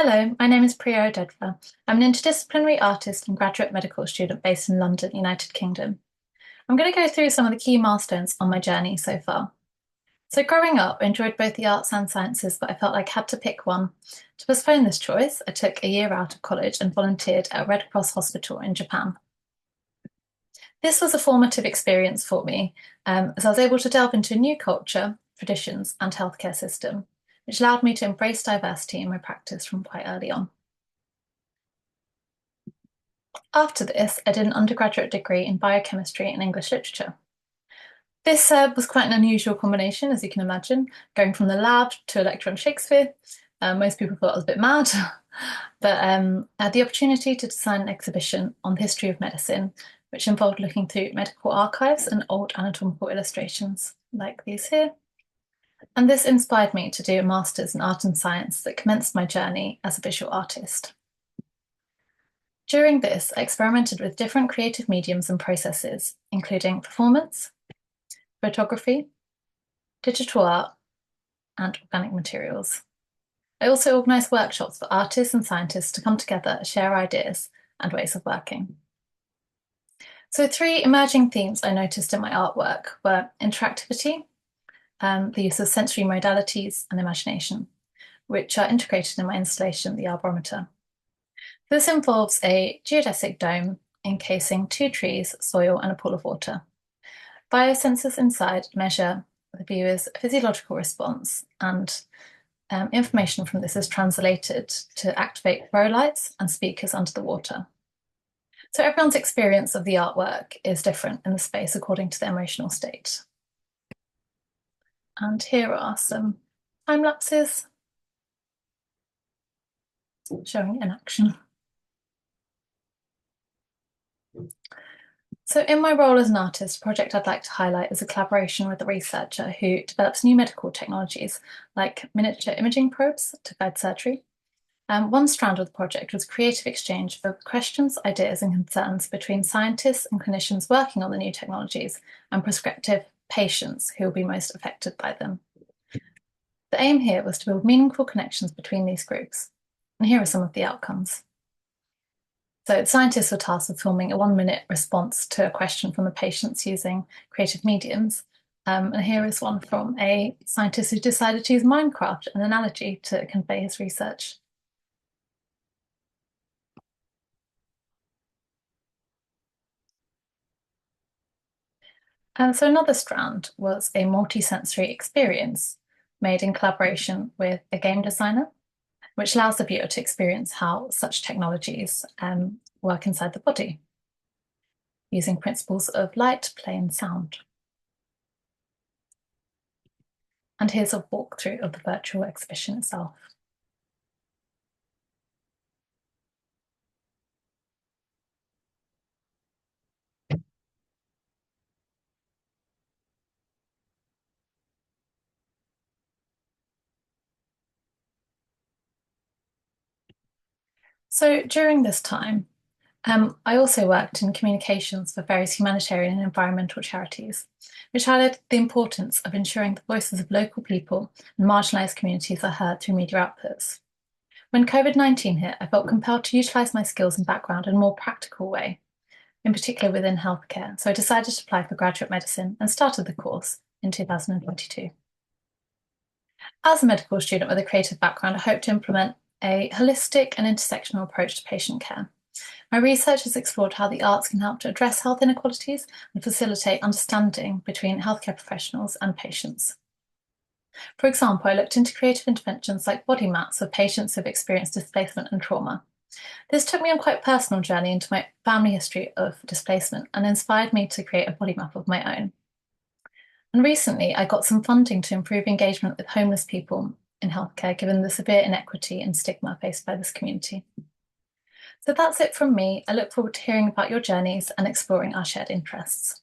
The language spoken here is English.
Hello, my name is Priya Odedra. I'm an interdisciplinary artist and graduate medical student based in London, United Kingdom. I'm going to go through some of the key milestones on my journey so far. So growing up, I enjoyed both the arts and sciences, but I felt like I had to pick one. To postpone this choice, I took a year out of college and volunteered at a Red Cross hospital in Japan. This was a formative experience for me, as I was able to delve into a new culture, traditions, and healthcare system, which allowed me to embrace diversity in my practice from quite early on. After this, I did an undergraduate degree in biochemistry and English literature. This was quite an unusual combination, as you can imagine, going from the lab to a lecture on Shakespeare. Most people thought I was a bit mad, but I had the opportunity to design an exhibition on the history of medicine, which involved looking through medical archives and old anatomical illustrations, like these here. And this inspired me to do a master's in art and science that commenced my journey as a visual artist. During this, I experimented with different creative mediums and processes, including performance, photography, digital art, and organic materials. I also organised workshops for artists and scientists to come together, share ideas and ways of working. So three emerging themes I noticed in my artwork were interactivity, the use of sensory modalities, and imagination, which are integrated in my installation, the Arborometer. This involves a geodesic dome encasing 2 trees, soil, and a pool of water. Biosensors inside measure the viewer's physiological response, and information from this is translated to activate grow lights and speakers under the water. So everyone's experience of the artwork is different in the space according to their emotional state. And here are some time lapses showing in action. So in my role as an artist, the project I'd like to highlight is a collaboration with a researcher who develops new medical technologies like miniature imaging probes to guide surgery. One strand of the project was creative exchange of questions, ideas, and concerns between scientists and clinicians working on the new technologies and prospective patients who will be most affected by them. The aim here was to build meaningful connections between these groups, and here are some of the outcomes. So scientists were tasked with filming a 1-minute response to a question from the patients using creative mediums. And here is one from a scientist who decided to use Minecraft, an analogy, to convey his research. So another strand was a multi-sensory experience made in collaboration with a game designer, which allows the viewer to experience how such technologies work inside the body, using principles of light, play, and sound. And here's a walkthrough of the virtual exhibition itself. So during this time, I also worked in communications for various humanitarian and environmental charities, which highlighted the importance of ensuring the voices of local people and marginalised communities are heard through media outputs. When COVID-19 hit, I felt compelled to utilise my skills and background in a more practical way, in particular within healthcare, so I decided to apply for graduate medicine and started the course in 2022. As a medical student with a creative background, I hope to implement a holistic and intersectional approach to patient care. My research has explored how the arts can help to address health inequalities and facilitate understanding between healthcare professionals and patients. For example, I looked into creative interventions like body mats for patients who have experienced displacement and trauma. This took me on quite a personal journey into my family history of displacement and inspired me to create a body map of my own. And recently, I got some funding to improve engagement with homeless people in healthcare, given the severe inequity and stigma faced by this community. So that's it from me. I look forward to hearing about your journeys and exploring our shared interests.